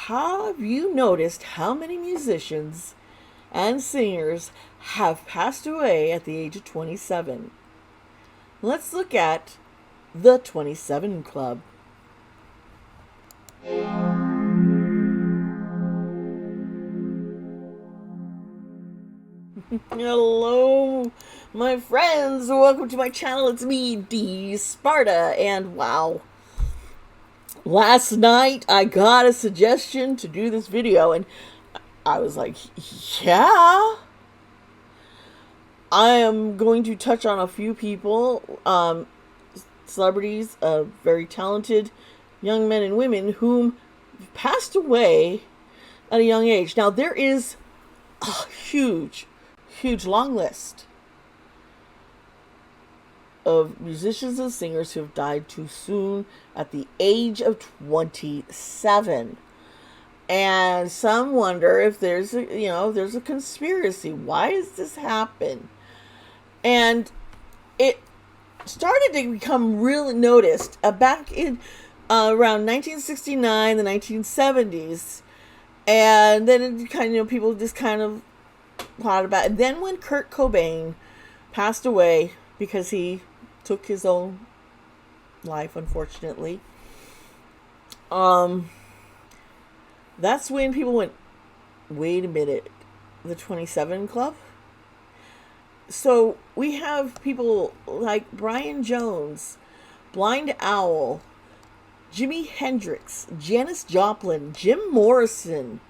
have you noticed how many musicians and singers have passed away at the age of 27? Let's look at the 27 Club. Hello, my friends. Welcome to my channel. It's me, Dee, Sparta. And wow, last night I got a suggestion to do this video, and I was like, yeah. I am going to touch on a few people, celebrities, very talented young men and women whom passed away at a young age. Now, there is a huge long list of musicians and singers who have died too soon at the age of 27. And some wonder if there's a conspiracy. Why does this happen? And it started to become really noticed back in around 1969, the 1970s. And then it kind of, people just kind of thought about it. And then when Kurt Cobain passed away because he took his own life, unfortunately, that's when people went, wait a minute, the 27 Club? So we have people like Brian Jones, Blind Owl, Jimi Hendrix, Janis Joplin, Jim Morrison,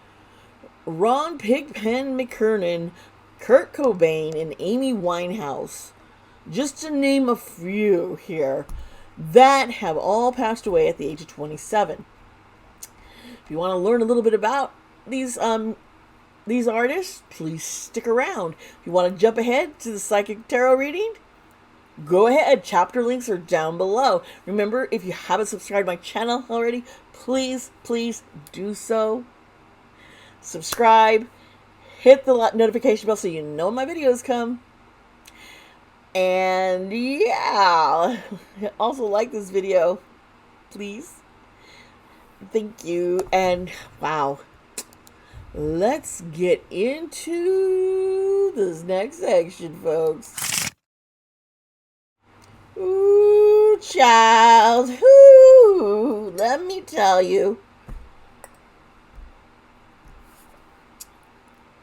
Ron Pigpen McKernan, Kurt Cobain, and Amy Winehouse, just to name a few here, that have all passed away at the age of 27. If you want to learn a little bit about these artists, please stick around. If you want to jump ahead to the Psychic Tarot reading, go ahead. Chapter links are down below. Remember, if you haven't subscribed to my channel already, please do so. Subscribe. Hit the notification bell so you know when my videos come. And yeah, also like this video, please. Thank you. And wow, let's get into this next section, folks. Ooh, child. Ooh, let me tell you.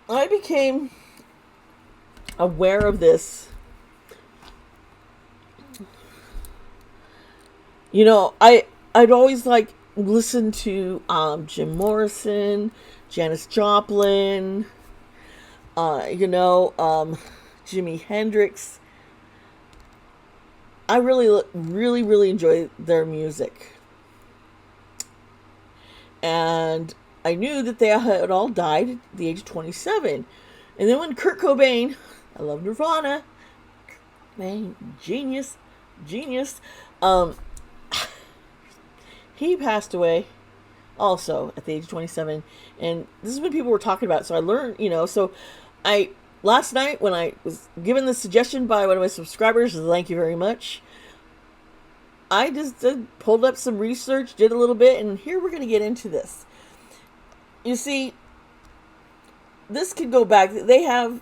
I became aware of this. You know, I'd always listen to Jim Morrison, Janis Joplin, Jimi Hendrix. I really enjoy their music. And I knew that they had all died at the age of 27. And then when Kurt Cobain, I love Nirvana, man, genius, he passed away also at the age of 27. And this is when people were talking about it. So I learned, last night when I was given the suggestion by one of my subscribers, thank you very much, I just pulled up some research, did a little bit, and here we're going to get into this. You see, this could go back. They have,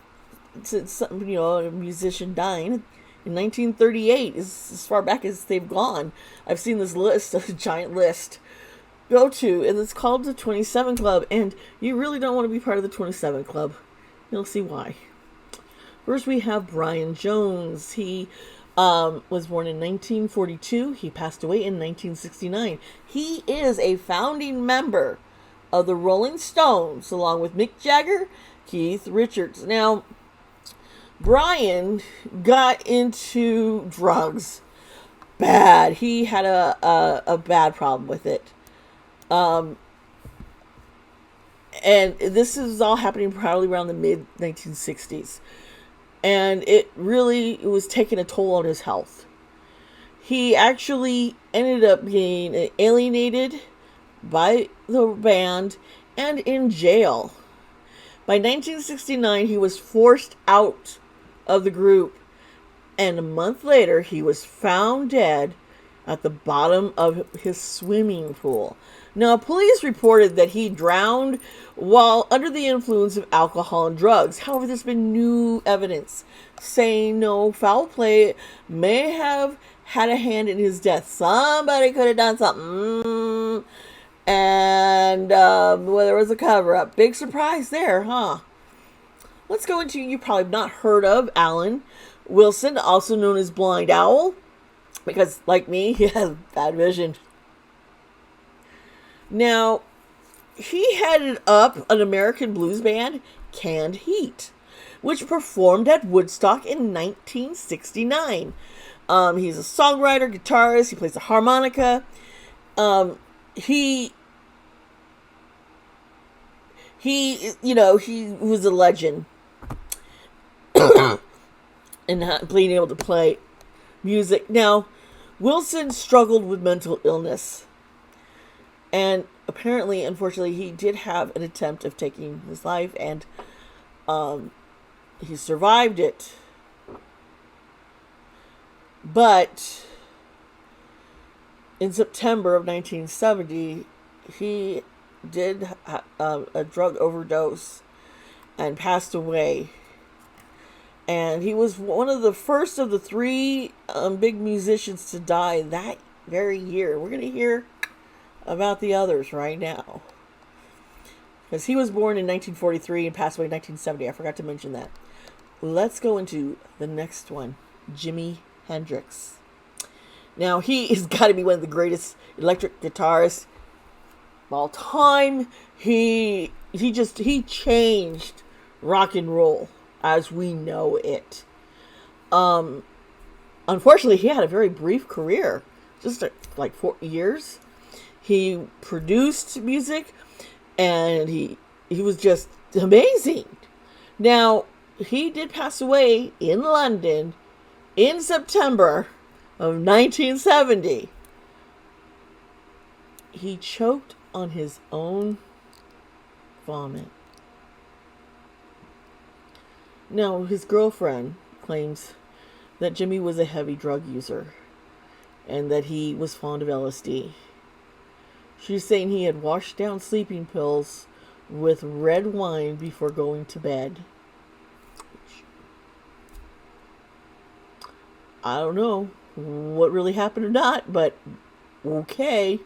a musician dying in 1938 is as far back as they've gone. I've seen this list, a giant list, go to, and it's called the 27 Club, and you really don't want to be part of the 27 Club. You'll see why. First, we have Brian Jones. He was born in 1942. He passed away in 1969. He is a founding member of the Rolling Stones, along with Mick Jagger, Keith Richards. Now, Brian got into drugs bad. He had a bad problem with it. And this is all happening probably around the mid-1960s. And it was taking a toll on his health. He actually ended up being alienated by the band and in jail. By 1969, he was forced out of the group, and a month later, he was found dead at the bottom of his swimming pool. Now, police reported that he drowned while under the influence of alcohol and drugs. However, there's been new evidence saying no, foul play may have had a hand in his death. Somebody could have done something. And well, there was a cover up. Big surprise there, huh? Let's go into, you probably not heard of Alan Wilson, also known as Blind Owl, because like me, he has bad vision. Now, he headed up an American blues band, Canned Heat, which performed at Woodstock in 1969. He's a songwriter, guitarist. He plays the harmonica. He was a legend in being able to play music. Now, Wilson struggled with mental illness. And apparently, unfortunately, he did have an attempt of taking his life, and he survived it. But in September of 1970, he did a drug overdose and passed away. And he was one of the first of the three big musicians to die that very year. We're going to hear about the others right now, because he was born in 1943 and passed away in 1970. I forgot to mention that. Let's go into the next one, Jimi Hendrix. Now, he has got to be one of the greatest electric guitarists of all time. He changed rock and roll as we know it. Unfortunately, he had a very brief career, just like 4 years. He produced music, and he was just amazing. Now, he did pass away in London in September of 1970. He choked on his own vomit. Now, his girlfriend claims that Jimmy was a heavy drug user and that he was fond of LSD. She's saying he had washed down sleeping pills with red wine before going to bed. I don't know what really happened or not, but okay.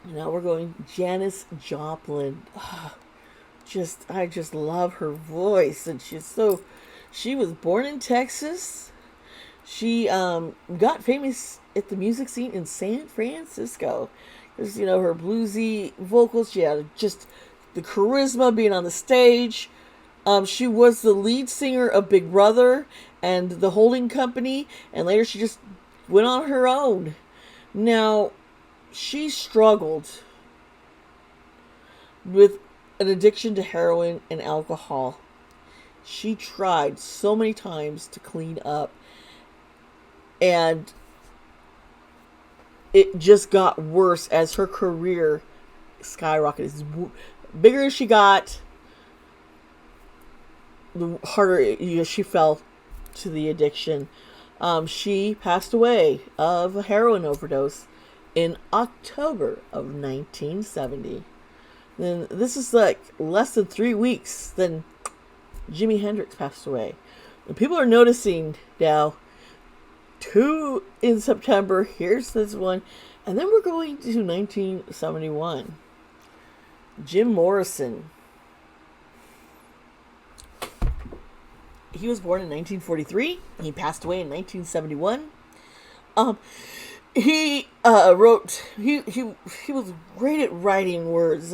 Now we're going Janis Joplin. I just love her voice, and she was born in Texas. She got famous at the music scene in San Francisco. Because, her bluesy vocals, she had just the charisma being on the stage. She was the lead singer of Big Brother and the Holding Company, and later she just went on her own. Now, she struggled with an addiction to heroin and alcohol. She tried so many times to clean up, and it just got worse as her career skyrocketed. As bigger as she got, the harder she fell to the addiction. She passed away of a heroin overdose in October of 1970. Then this is like less than 3 weeks then Jimi Hendrix passed away. And people are noticing now 2 in September. Here's this one. And then we're going to 1971. Jim Morrison. He was born in 1943. He passed away in 1971. He wrote. He was great at writing words,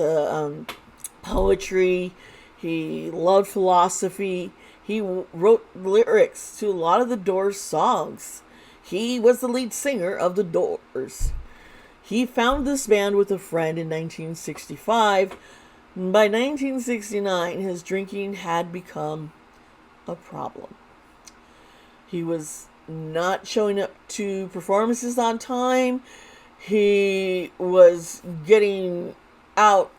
poetry. He loved philosophy. He wrote lyrics to a lot of the Doors songs. He was the lead singer of the Doors. He found this band with a friend in 1965. By 1969, his drinking had become a problem. He was not showing up to performances on time. He was getting out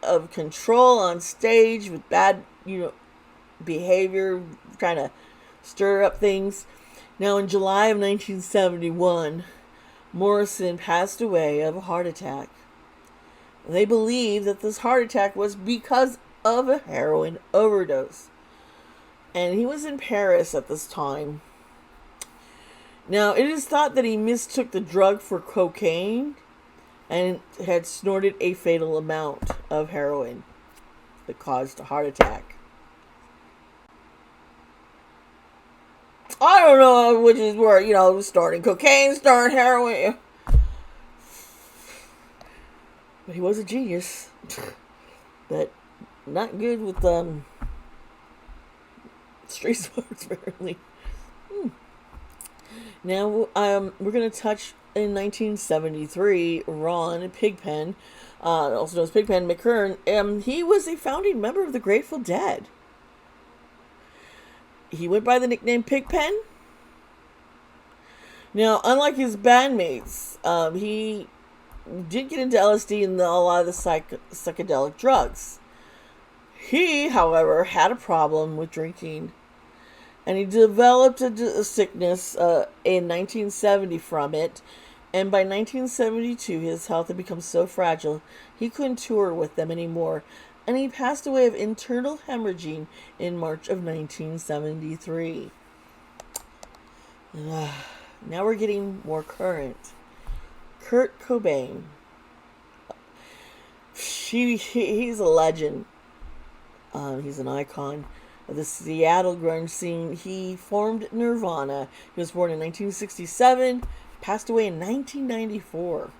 of control on stage with bad, behavior, trying to stir up things. Now, in July of 1971, Morrison passed away of a heart attack. They believe that this heart attack was because of a heroin overdose. And he was in Paris at this time. Now, it is thought that he mistook the drug for cocaine and had snorted a fatal amount of heroin that caused a heart attack. I don't know which is where, snorting cocaine, snorting heroin. But he was a genius. But not good with street sports, apparently. Now, we're going to touch in 1973, Ron Pigpen, also known as Pigpen McKern. He was a founding member of the Grateful Dead. He went by the nickname Pigpen. Now, unlike his bandmates, he did get into LSD and a lot of the psychedelic drugs. He, however, had a problem with drinking, and he developed a sickness in 1970 from it, and by 1972 his health had become so fragile he couldn't tour with them anymore, and he passed away of internal hemorrhaging in March of 1973. Now we're getting more current. Kurt Cobain. He's a legend. He's an icon of the Seattle grunge scene. He formed Nirvana. He was born in 1967, passed away in 1994.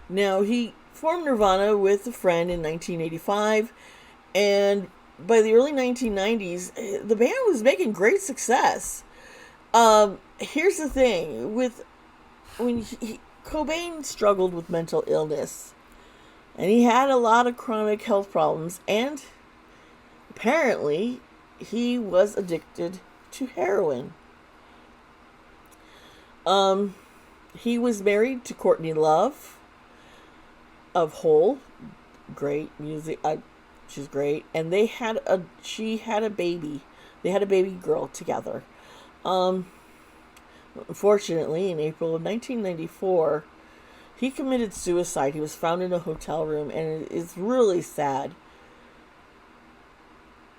Now, he formed Nirvana with a friend in 1985, and by the early 1990s, the band was making great success. Here's the thing, Cobain struggled with mental illness, and he had a lot of chronic health problems, and apparently he was addicted to heroin. He was married to Courtney Love of Hole, great music. She's great, and she had a baby. They had a baby girl together. Unfortunately, in April of 1994, he committed suicide. He was found in a hotel room, and it's really sad.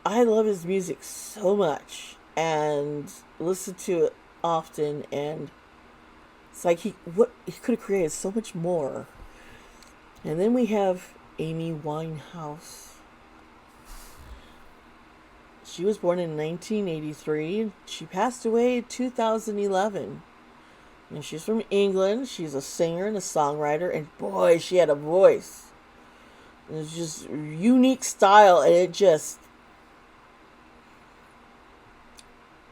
I love his music so much and listen to it often, and it's like he could have created so much more. And then we have Amy Winehouse. She was born in 1983. She passed away in 2011. And she's from England. She's a singer and a songwriter. And boy, she had a voice. It was just unique style. And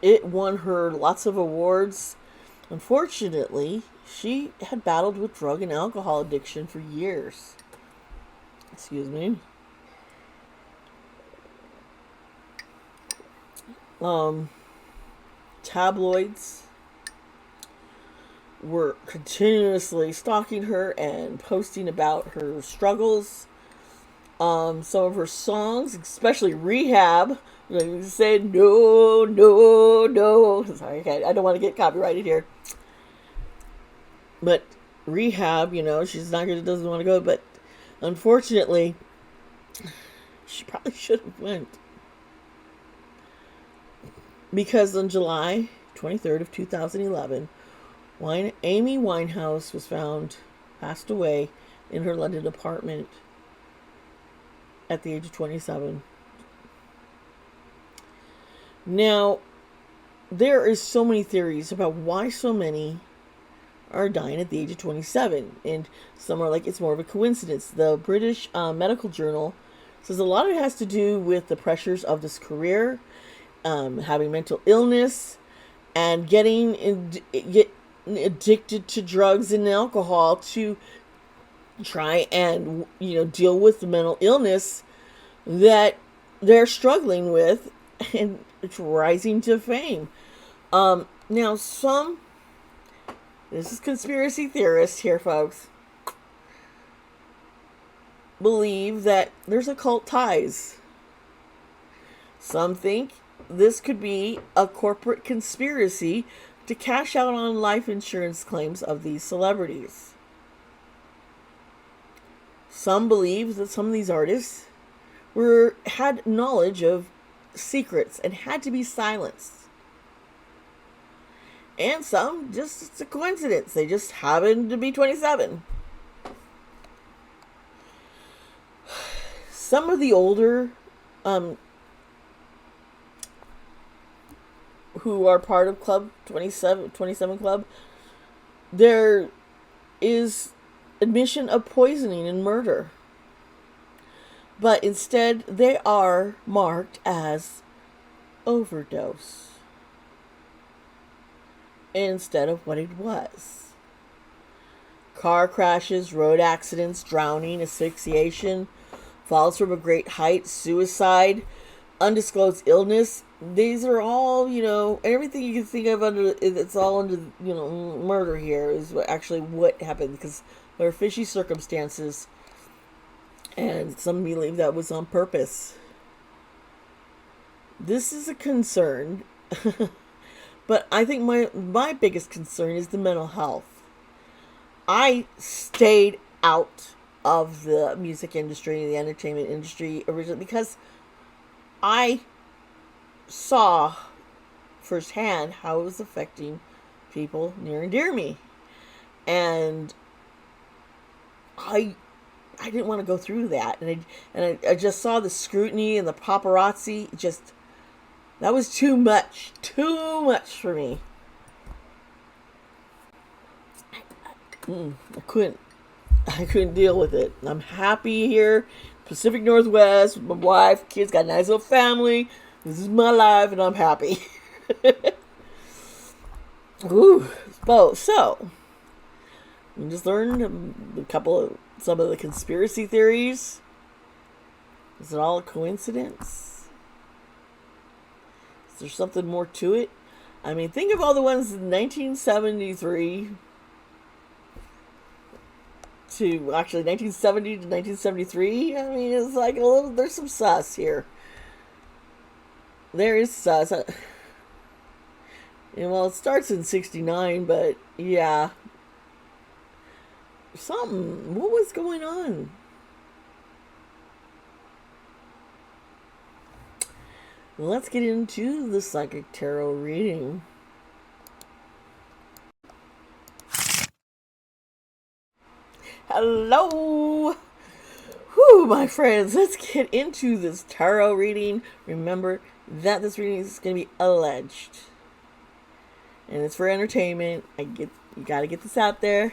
it won her lots of awards. Unfortunately, she had battled with drug and alcohol addiction for years. Excuse me. Tabloids were continuously stalking her and posting about her struggles. Some of her songs, especially Rehab, said no, no, no. Sorry, I don't want to get copyrighted here. But Rehab, she's not gonna, doesn't want to go. But unfortunately, she probably should have went. Because on July 23rd of 2011, Amy Winehouse was found passed away in her London apartment at the age of 27. Now, there is so many theories about why so many are dying at the age of 27. And some are like, it's more of a coincidence. The British Medical Journal says a lot of it has to do with the pressures of this career, having mental illness, and getting addicted to drugs and alcohol to try and deal with the mental illness that they're struggling with, and it's rising to fame. Now this is conspiracy theorists here, folks, believe that there's occult ties. Some think this could be a corporate conspiracy to cash out on life insurance claims of these celebrities. Some believe that some of these artists had knowledge of secrets and had to be silenced. And some, just it's a coincidence. They just happened to be 27. Some of the older who are part of Club 27 Club, there is admission of poisoning and murder. But instead, they are marked as overdose instead of what it was. Car crashes, road accidents, drowning, asphyxiation, falls from a great height, suicide, undisclosed illness. These are all, everything you can think of it's all under, murder here is what happened, because there are fishy circumstances, and some believe that was on purpose. This is a concern, but I think my biggest concern is the mental health. I stayed out of the music industry, the entertainment industry originally, because I saw firsthand how it was affecting people near and dear to me. And I didn't want to go through that. And I just saw the scrutiny and the paparazzi. That was too much for me. I couldn't deal with it. I'm happy here, Pacific Northwest, with my wife, kids, got a nice little family. This is my life, and I'm happy. Ooh, so we just learned some of the conspiracy theories. Is it all a coincidence? Is there something more to it? I mean, think of all the ones in 1973 to actually 1970 to 1973. I mean, it's like there's some sus here. There is sus. It starts in 69, but yeah. What was going on? Let's get into the psychic tarot reading. Hello! Whew, my friends, let's get into this tarot reading. Remember that this reading is going to be alleged. And it's for entertainment. You got to get this out there.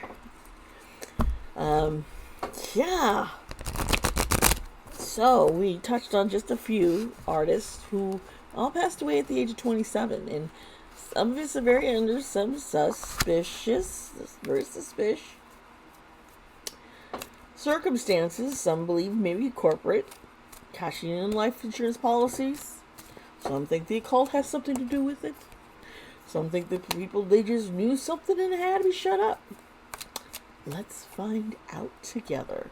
Yeah. So, we touched on just a few artists who all passed away at the age of 27. And some of it's very suspicious. Very suspicious. Circumstances, some believe maybe corporate, cashing in life insurance policies. Some think the occult has something to do with it. Some think that they just knew something and it had to be shut up. Let's find out together.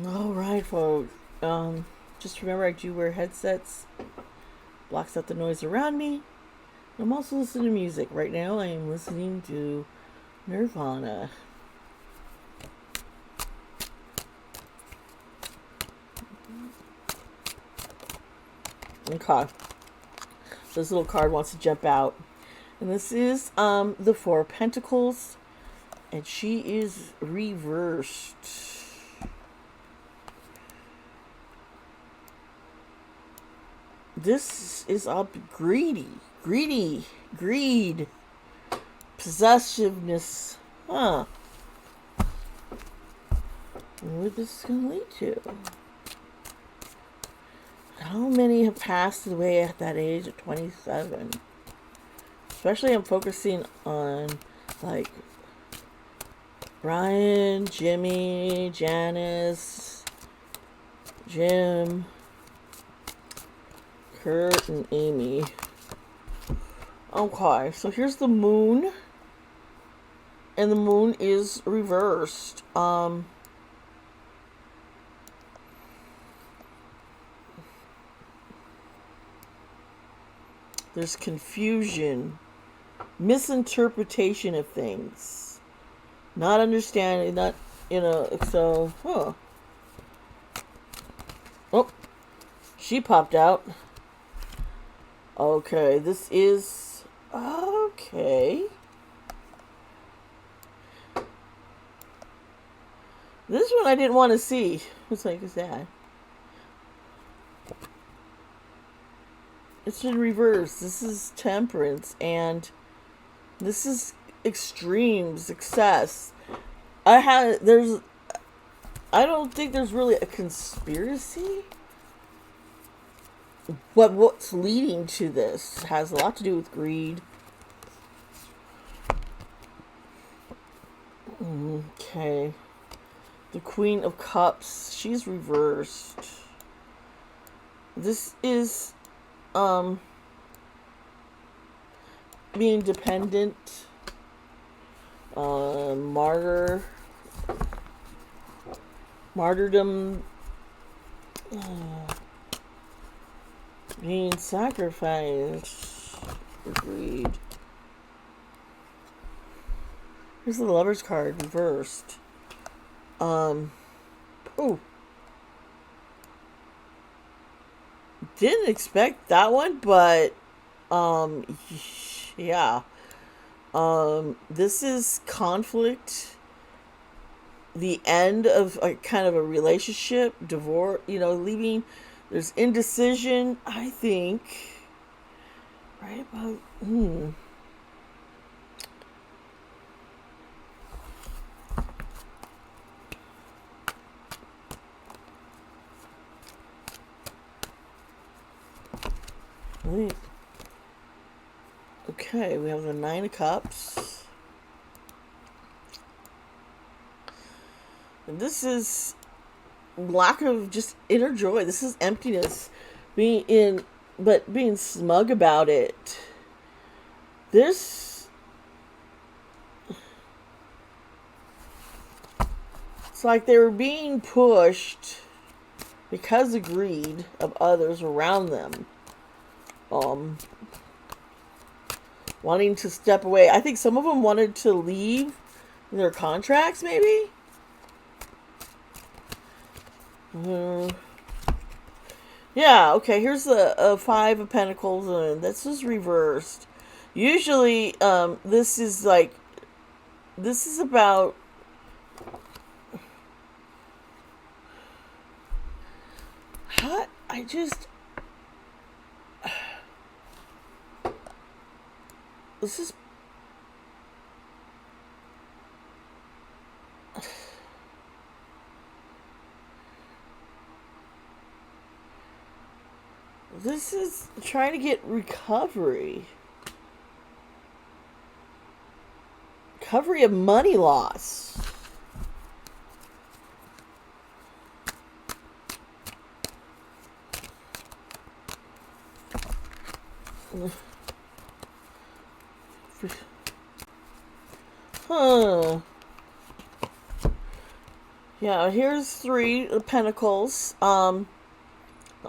Alright, folks. Just remember, I do wear headsets. Blocks out the noise around me. I'm also listening to music. Right now, I am listening to Nirvana. Okay. This little card wants to jump out. And this is the Four of Pentacles. And she is reversed. This is greed, possessiveness. Huh. Where this is going to lead to? How many have passed away at that age of 27? Especially I'm focusing on like Brian, Jimmy, Janice, Jim, Kurt, and Amy. Okay, so here's the moon. And the moon is reversed. There's confusion, misinterpretation of things, not understanding, not, so, Oh, she popped out. Okay, this is, okay. This one I didn't want to see. What's like is that? It's in reverse. This is temperance, and this is extreme success. I don't think there's really a conspiracy. But what's leading to this has a lot to do with greed. Okay. The Queen of Cups. She's reversed. This is being dependent, martyrdom, being sacrificed for greed. Here's the Lover's card reversed. Didn't expect that one, but yeah. This is conflict, the end of a kind of a relationship, divorce, leaving. There's indecision, I think. Right about Wait. Okay, we have the Nine of Cups. And this is lack of just inner joy. This is emptiness. Being smug about it. It's like they were being pushed because of greed of others around them. Wanting to step away. I think some of them wanted to leave their contracts, maybe? Yeah, okay, here's the Five of Pentacles, and this is reversed. Usually, this is about this is trying to get recovery of money loss. Yeah, here's Three of Pentacles. Often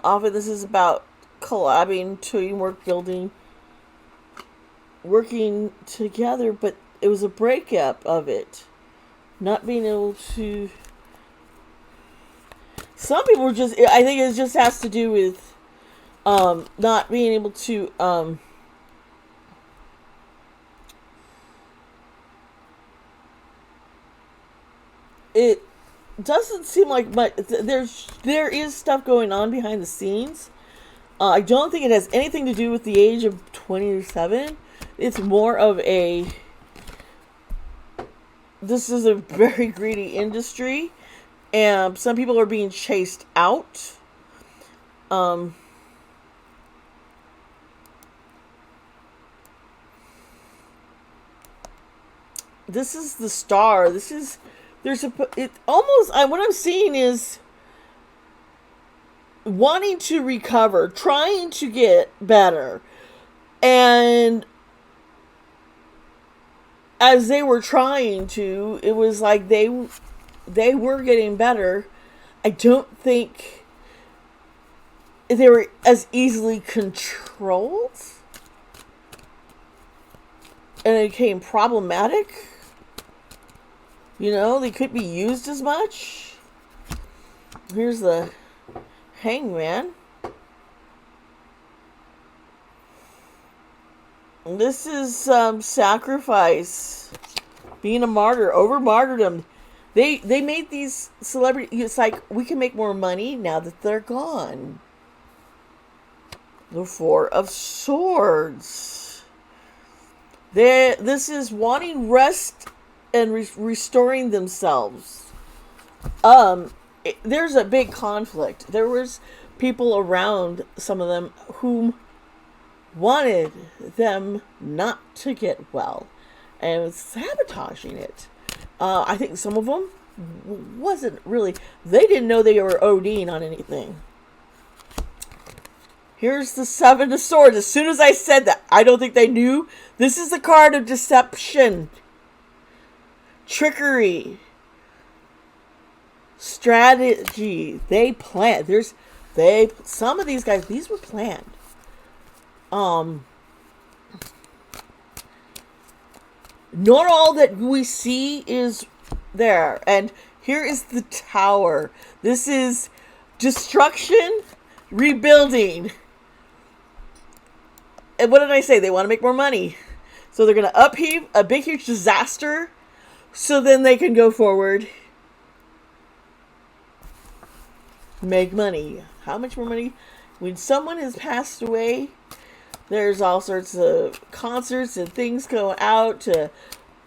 this is about collabing, teamwork, building, working together, but it was a breakup of it. Not being able to... Some people just... I think it just has to do with not being able to... it doesn't seem like much. There is stuff going on behind the scenes. I don't think it has anything to do with the age of 27. It's more of a... This is a very greedy industry, and some people are being chased out. This is the Star. What I'm seeing is wanting to recover, trying to get better, and as they were trying to, it was like they were getting better. I don't think they were as easily controlled. and it became problematic. You know, they couldn't be used as much. Here's the hangman. This is sacrifice. Being a martyr, over martyrdom. They made these celebrities, it's like, we can make more money now that they're gone. The Four of Swords. This is wanting rest and restoring themselves. There's a big conflict. There was people around, some of them, whom wanted them not to get well and was sabotaging it. I think some of them wasn't really, they didn't know they were ODing on anything. Here's the Seven of Swords. As soon as I said that, I don't think they knew. This is the card of deception, trickery, strategy. They planned. Some of these guys, these were planned. Not all that we see is there. And here is the Tower. This is destruction, rebuilding. And what did I say? They want to make more money. So they're going to upheave a big, huge disaster so then they can go forward. Make money. How much more money? When someone has passed away, there's all sorts of concerts and things going out to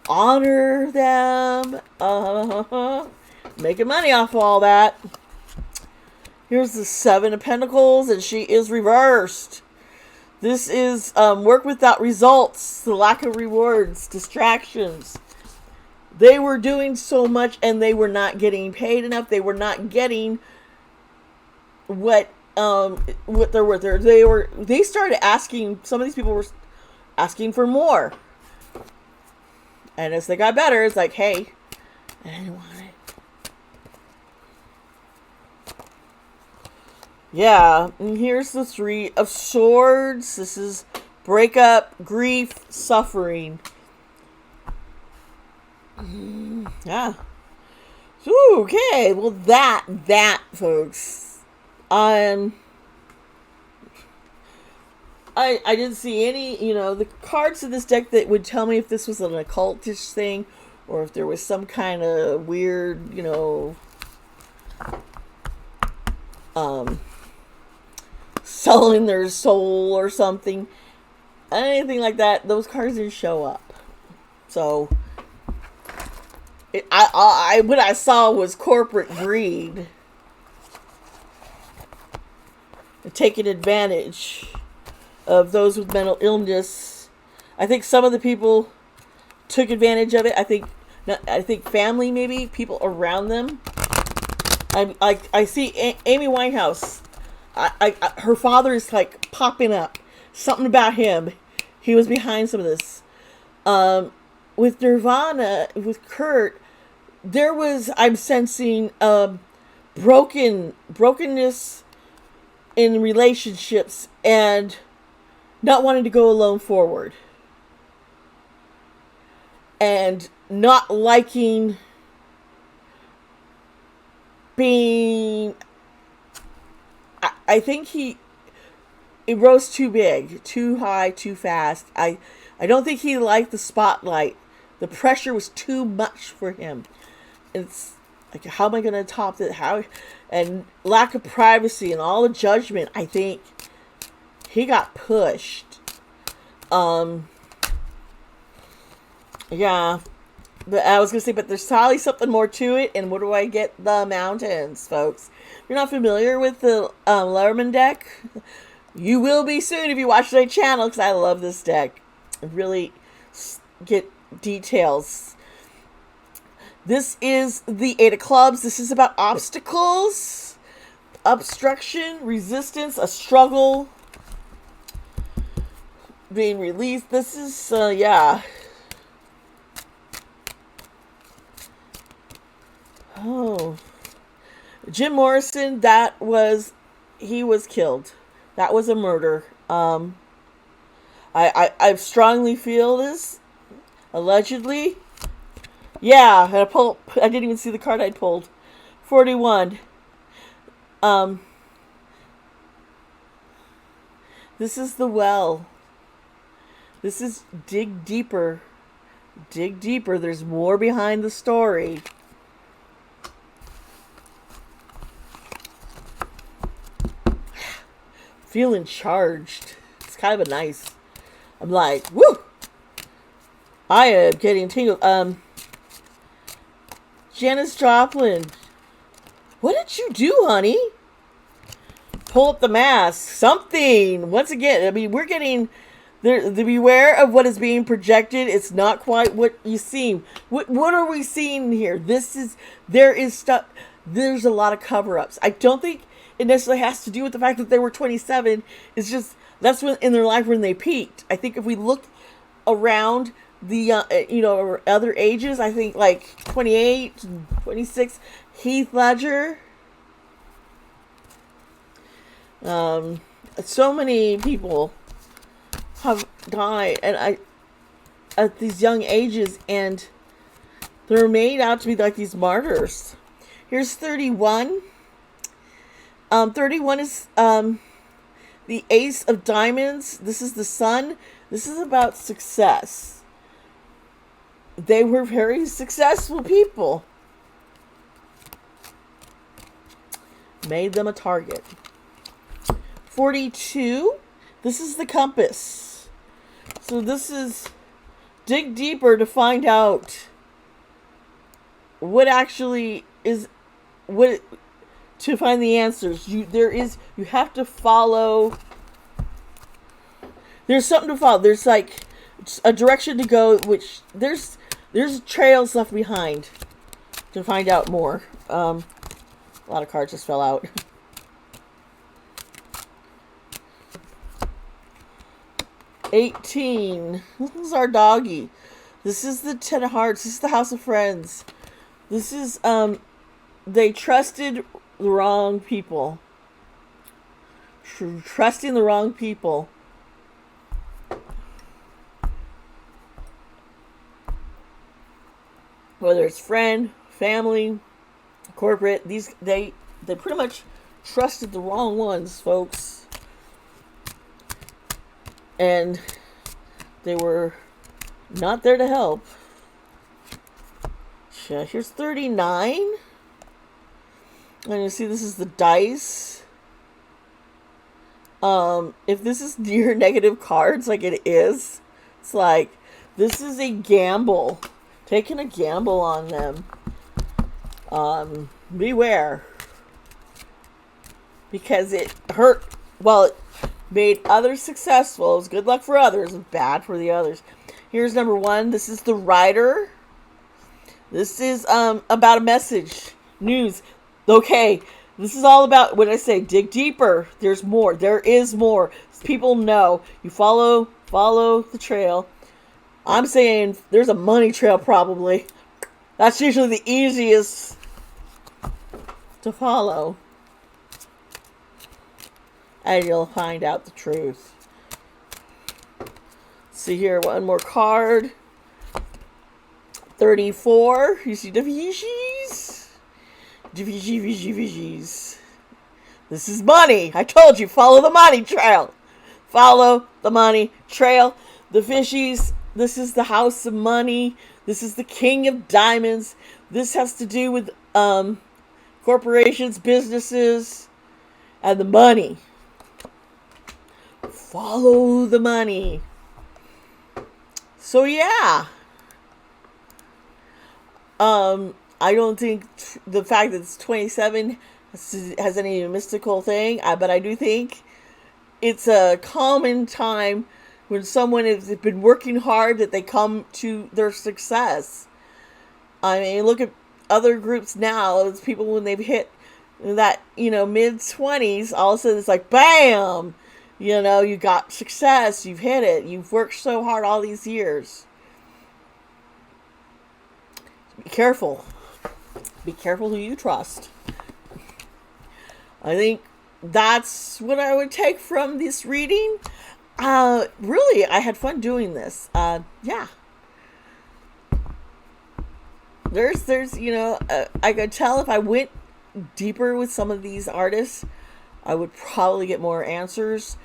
honor them. Making money off of all that. Here's the Seven of Pentacles, and she is reversed. This is work without results, the lack of rewards, distractions. They were doing so much and they were not getting paid enough. They were not getting what they're worth. They started asking, some of these people were asking for more. And as they got better, it's like, hey, I didn't want it. Yeah, and here's the Three of Swords. This is breakup, grief, suffering. Yeah. Okay, well that folks. I didn't see any, the cards in this deck that would tell me if this was an occultish thing or if there was some kind of weird, selling their soul or something. Anything like that, those cards didn't show up. So what I saw was corporate greed. Taking advantage of those with mental illness. I think some of the people took advantage of it. I think family, maybe people around them. I see Amy Winehouse. Her father is like popping up. Something about him. He was behind some of this. With Nirvana, with Kurt, I'm sensing brokenness in relationships and not wanting to go alone forward. And not liking being... I think it rose too big, too high, too fast. I don't think he liked the spotlight. The pressure was too much for him. It's like, how am I going to top it? And lack of privacy and all the judgment. I think he got pushed. Yeah. But I was going to say, but there's probably something more to it. And what do I get? The mountains, folks. If you're not familiar with the Lerman deck, you will be soon if you watch my channel, because I love this deck. I really get details. This is the Eight of Clubs. This is about obstacles, obstruction, resistance, a struggle, being released. This is, yeah. Oh. Jim Morrison, he was killed. That was a murder. I strongly feel this. Allegedly. Yeah, I didn't even see the card I'd pulled. 41. Um, this is the well. This is dig deeper. Dig deeper. There's more behind the story. Feeling charged. It's kind of a nice. I'm like, woo! I am getting tingled. Janis Joplin. What did you do, honey? Pull up the mask. Something. Once again, I mean, we're getting there. Beware of what is being projected. It's not quite what you see. What are we seeing here? There is stuff. There's a lot of cover-ups. I don't think it necessarily has to do with the fact that they were 27. It's just that's when in their life when they peaked. I think if we look around the other ages, I think like 28, 26, Heath Ledger. So many people have died, and at these young ages, and they're made out to be like these martyrs. Here's 31. 31 is the Ace of Diamonds. This is the Sun. This is about success. They were very successful people. Made them a target. 42. This is the Compass. So this is dig deeper to find out what actually is to find the answers. You have to follow. There's something to follow. There's like a direction to go, which there's trails left behind to find out more. A lot of cards just fell out. 18. This is our doggy. This is the Ten of Hearts. This is the House of Friends. This is they trusted the wrong people. Trusting the wrong people. Whether it's friend, family, corporate, they pretty much trusted the wrong ones, folks. And they were not there to help. Here's 39. And you see this is the dice. If this is near negative cards like it is, it's like this is a gamble. Taking a gamble on them. Beware. Because it hurt. Well, it made others successful. It was good luck for others and bad for the others. Here's number 1. This is the Rider. This is about a message. News. Okay. This is all about what I say. Dig deeper. There's more. There is more. People know. You follow the trail. I'm saying there's a money trail probably. That's usually the easiest to follow. And you'll find out the truth. See here, one more card. 34. You see the Vigis? Vigis. This is money. I told you, follow the money trail. Follow the money trail. The Fishies. This is the House of Money. This is the King of Diamonds. This has to do with corporations, businesses, and the money. Follow the money. So yeah. I don't think the fact that it's 27 has any mystical thing, but I do think it's a common time when someone has been working hard that they come to their success. I mean, look at other groups now. It's people when they've hit that, mid-20s, all of a sudden it's like, bam! You got success. You've hit it. You've worked so hard all these years. Be careful. Be careful who you trust. I think that's what I would take from this reading. Really, I had fun doing this. Yeah. there's I could tell if I went deeper with some of these artists, I would probably get more answers.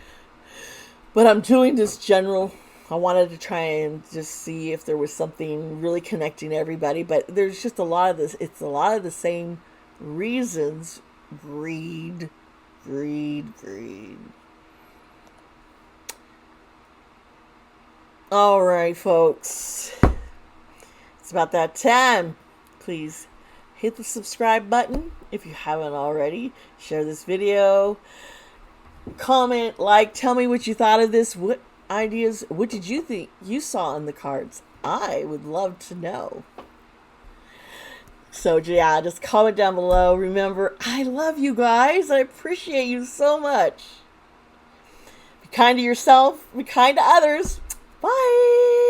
But I'm doing this general. I wanted to try and just see if there was something really connecting everybody, but there's just a lot of this. It's a lot of the same reasons: greed, greed, greed. All right, folks. It's about that time. Please hit the subscribe button if you haven't already. Share this video. Comment, like, tell me what you thought of this. What ideas, what did you think you saw in the cards? I would love to know. So, yeah, just comment down below. Remember, I love you guys. I appreciate you so much. Be kind to yourself, be kind to others. Bye.